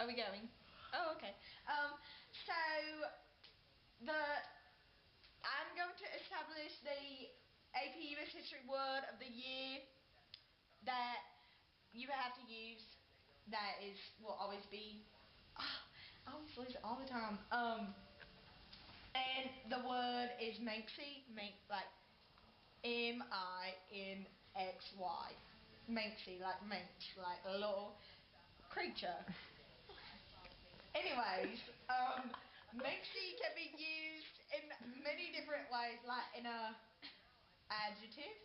Are we going? Oh, okay. So I'm going to establish the APUSH History Word of the Year that you have to use. That will always be. I always lose it all the time. And the word is Manxy, like M-I-N-X-Y. Manxy, like Manx, like a little creature. Anyways, Manxy can be used in many different ways, like in a adjective.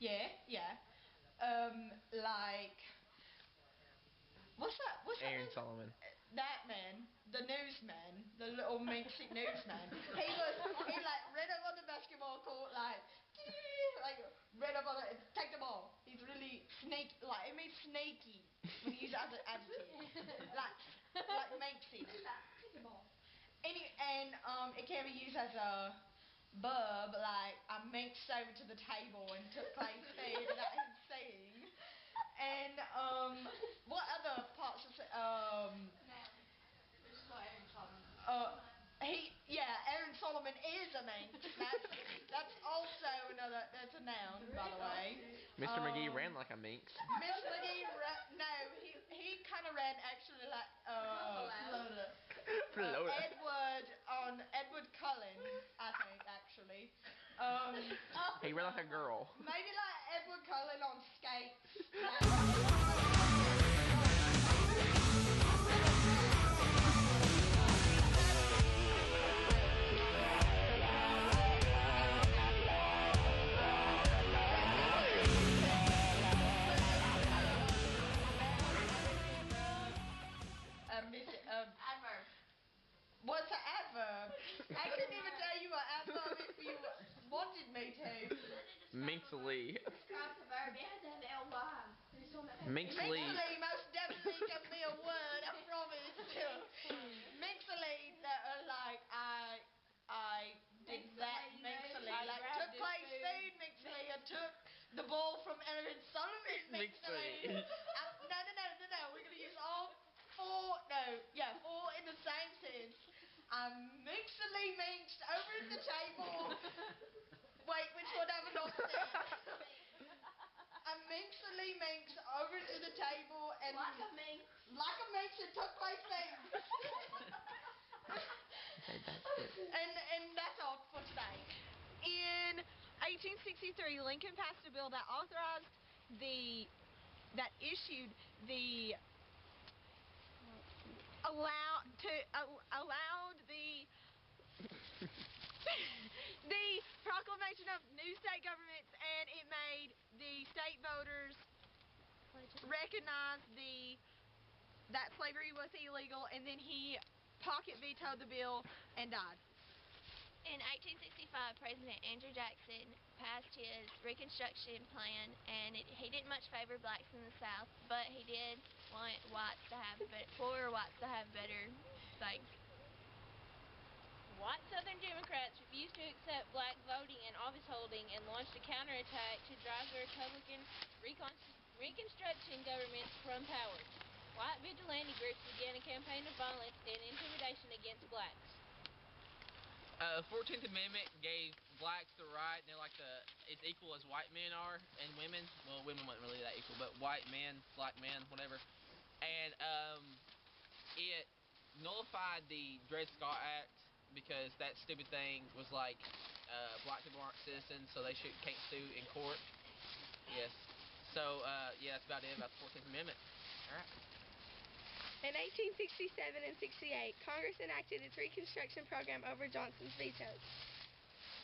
Yeah. Like, what's that? Aaron Solomon. That man, the newsman, the little Manxy newsman. He ran up on the basketball court, like ran up on it and take the ball. He's really sneaky, like it means snaky when you use it as an adjective, like Manxy. Take the ball. And it can be used as a verb, like I manxed over to the table and took place there without him saying. And what other parts of Aaron Solomon is a name. That's also that's a noun, by the way. Mr. McGee ran like a minx. Mr. McGee he kind of ran actually like Edward Cullen, I think actually. He ran like a girl. Maybe like Edward Cullen on skates. Adverb. What's an adverb? I couldn't even tell you an adverb if you wanted me to. Minxily. Describe the verb. It has to have L-Y. Minxily. Minxily most definitely can be a word, I promise. Minxily, like I did that minxily. Like took place food minxily. I took the ball from Aaron Solomon minxily. No. We're gonna use all four in the same sense. I'm minxily minxed over at the table. Wait, which one have I not said? I'm minxily minxed over to the table and like a minx it took place there. And that's all for today. In 1863, Lincoln passed a bill that authorized allowed the proclamation of new state governments, and it made the state voters recognize that slavery was illegal, and then he pocket vetoed the bill and died. In 1865, President Andrew Jackson passed his Reconstruction plan, and he didn't much favor blacks in the South, but he did want poorer whites to have better things. White Southern Democrats refused to accept black voting and office holding and launched a counterattack to drive the Republican Reconstruction government from power. White vigilante groups began a campaign of violence and intimidation against blacks. The 14th Amendment gave blacks the right, it's equal as white men are, and women. Well, women weren't really that equal, but white men, black men, whatever. And it nullified the Dred Scott Act because that stupid thing was like black people aren't citizens, so they can't sue in court. Yes. So that's about it about the 14th Amendment. All right. In 1867 and 68, Congress enacted its Reconstruction program over Johnson's veto.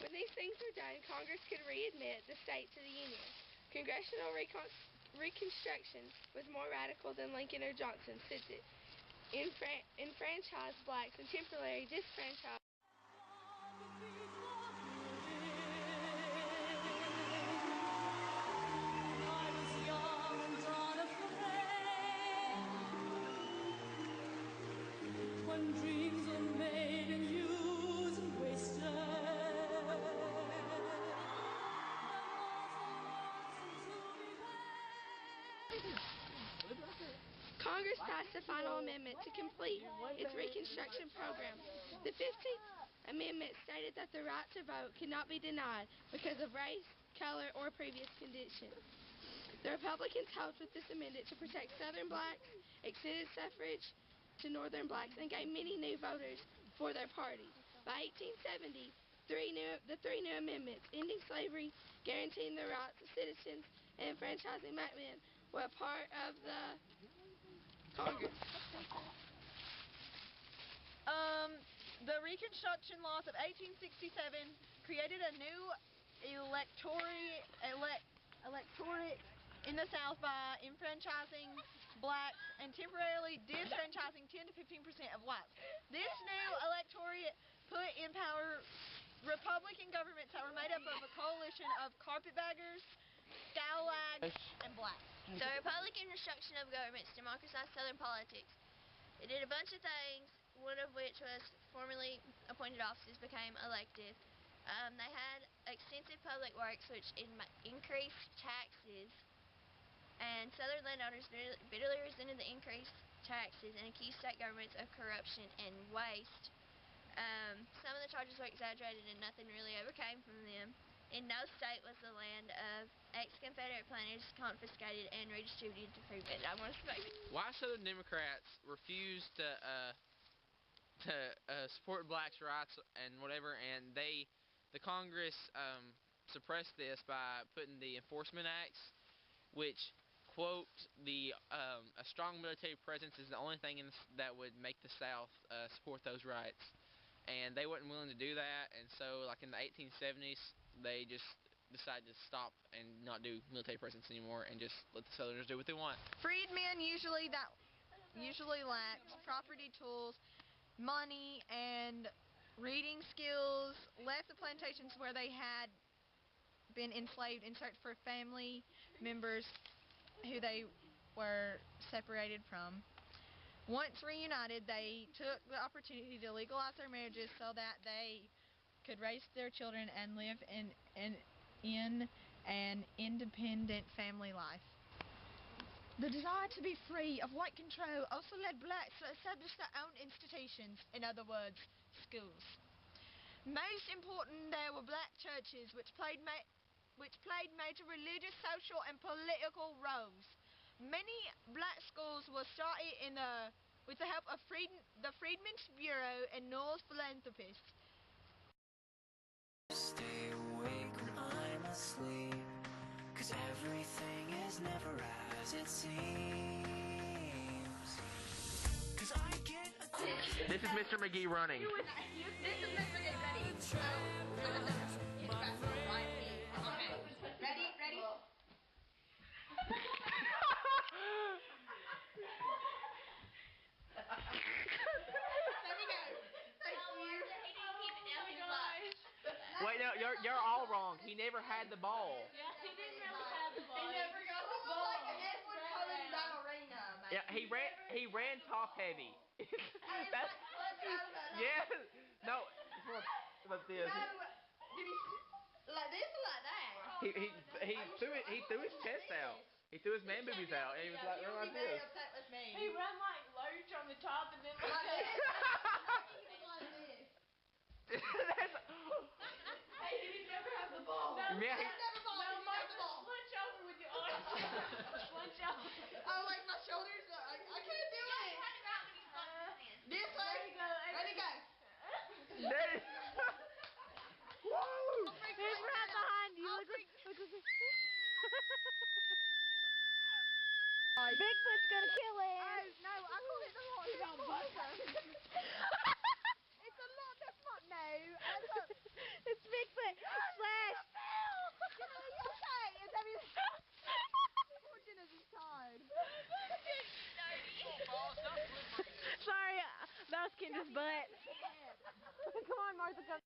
When these things were done, Congress could readmit the state to the Union. Congressional Reconstruction was more radical than Lincoln or Johnson, since it enfranchised blacks and temporarily disfranchised. When dreams are made and used and wasted, Congress Congress passed a final amendment to complete its Reconstruction program. The 15th Amendment stated that the right to vote could not be denied because of race, color, or previous condition. The Republicans helped with this amendment to protect Southern blacks, extended suffrage to Northern blacks, and gained many new voters for their party. By 1870, the three new amendments, ending slavery, guaranteeing the rights of citizens, and enfranchising black men, were a part of the Congress. The Reconstruction laws of 1867 created a new electorate in the South by enfranchising blacks and temporarily disfranchising 10 to 15% of whites. This new electorate put in power Republican governments that were made up of a coalition of carpetbaggers, scalawags, and blacks. The Republican construction of governments democratized Southern politics. It did a bunch of things, one of which was formerly appointed officers became elective. They had extensive public works, which increased taxes, and Southern landowners bitterly resented the increased taxes and accused state governments of corruption and waste. Some of the charges were exaggerated and nothing really ever came from them. In no state was the land of ex-Confederate planters confiscated and redistributed to free men. I want to say. Why Southern Democrats refused to support blacks' rights and whatever, and the Congress suppressed this by putting the Enforcement Acts, which quote a strong military presence is the only thing that would make the South support those rights, and they weren't willing to do that, and so like in the 1870s they just decided to stop and not do military presence anymore and just let the Southerners do what they want. Freedmen usually lacked property tools, money, and reading skills, left the plantations where they had been enslaved and searched for family members who they were separated from. Once reunited, they took the opportunity to legalize their marriages so that they could raise their children and live in an independent family life. The desire to be free of white control also led blacks to establish their own institutions, in other words, schools. Most important there were black churches, which played major religious, social, and political roles. Many black schools were started with the help of the Freedmen's Bureau and North philanthropists. Stay awake when I'm asleep, 'cause everything is never as it seems. 'Cause I get a This is Mr. McGee running. This is Mr. Get Ready. Okay. Ready? Wait, no, you're all wrong. He never had the ball. Yeah, he didn't really have the ball. He never got the ball. Like an Edward Cullen ballerina, man. Yeah, he ran top heavy. That's yeah. No, but this. No, did he like this or like that? He threw his chest out. He threw his man boobies out, and he was like You'll be this. very upset with me. He ran like lurch on the top and then Like like this. Like this. That's, Hey, did he never have the ball? yeah, He never ball. Did he have the ball? Lunch over with your arms. Lunch over. Oh, like my shoulders. I can't do it. This way. Ready, go. that- Woo! He's right behind you. Look. Bigfoot's gonna kill him. Oh, no, I call it the Loch Ness Monster. It's a lot. That's not no. It's Bigfoot. Slash. Okay, it's Fortune is tired. Sorry, that was Kendra's butt. Come on, Martha, come.